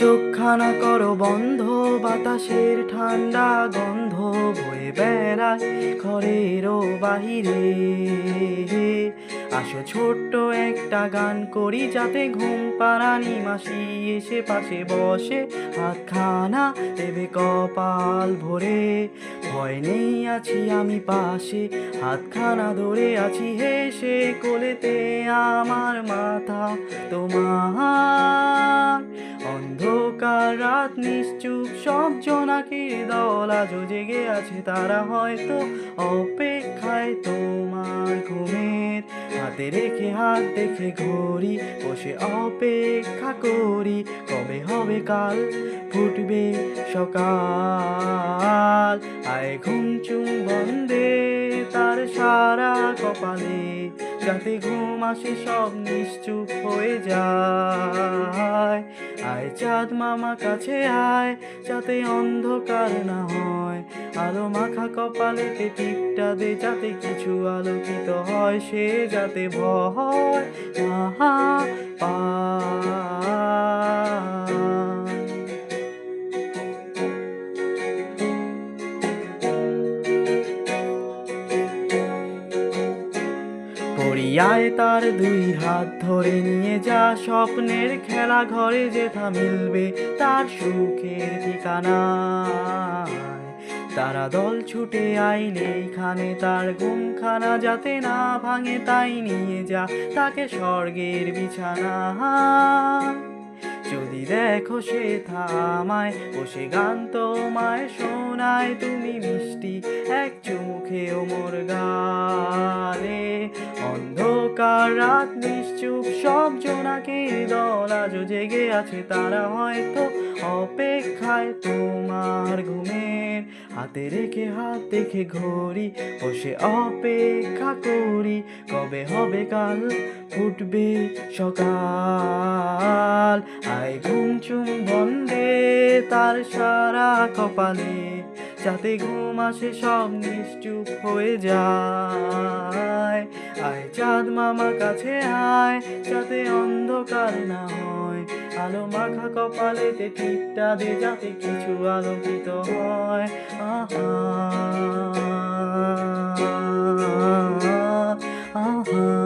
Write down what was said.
চোখখানা করো বন্ধ, বাতাসের ঠান্ডা গন্ধ বয়ে বেড়ায় ঘরেরও বাহিরে। আসো ছোট্ট একটা গান করি, যাতে ঘুম পাড়ানি মাসি এসে পাশে বসে হাতখানা দেবে কপাল ভরে। ভয় নেই, আছি আমি পাশে, হাতখানা ধরে আছি হেসে, কোলেতে আমার মাথা তোমার। অন্ধকার রাত নিশ্চুপ, সব জোনাকির দল আজও জেগে আছে, তারা হয়তো অপেক্ষায় তোমার ঘুমের। হাতে রেখে হাত দেখে ঘড়ি, বসে অপেক্ষা করি, কবে হবে কাল, ফুটবে সকাল। আয় ঘুম চুম বন্দে তার সারা কপালে, যাতে ঘুম আসে সব নিশ্চুপ হয়ে যায়। আয় চাঁদ মামা কাছে আয়, যাতে অন্ধকার না হয়, আলো মাখা কপালেতে টিপটা দে, যাতে কিছু আলোকিত হয়, সে যাতে ভয় না পায়। পড়িয়ায় তার দুই হাত ধরে নিয়ে যা, স্বপ্নের খেলা ঘরে যেথা মিলবে তার সুখের ঠিকানা। তারা দল ছুটে আইলে এইখানে তার ঘুমখানা, যাতে না ভাঙে তাই নিয়ে যা তাকে স্বর্গের বিছানা। যদি দেখো সে থামায় বসে গান তোমায় শোনায়, তুমি মিষ্টি এক চুমুখে ওমর গালে। অন্ধকার রাত নিশ্চুপ, সব জোনাকির দল আজও জেগে আছে, তারা হয়তো অপেক্ষায় তোমার ঘুমের। হাতে রেখে হাত দেখে ঘড়ি, বসে অপেক্ষা করি, কবে হবে কাল, ফুটবে সকাল। আয় ঘুম চুম বন্দে তার সারা কপালে, যাতে ঘুম আসে সব নিশ্চুপ হয়ে যায়। আয় চাঁদ মামা কাছে আয়, যাতে অন্ধকার না হয়, আলো মাখা কপালেতে টিপটা দে, যাতে কিছু আলোকিত হয়। আহা আহা।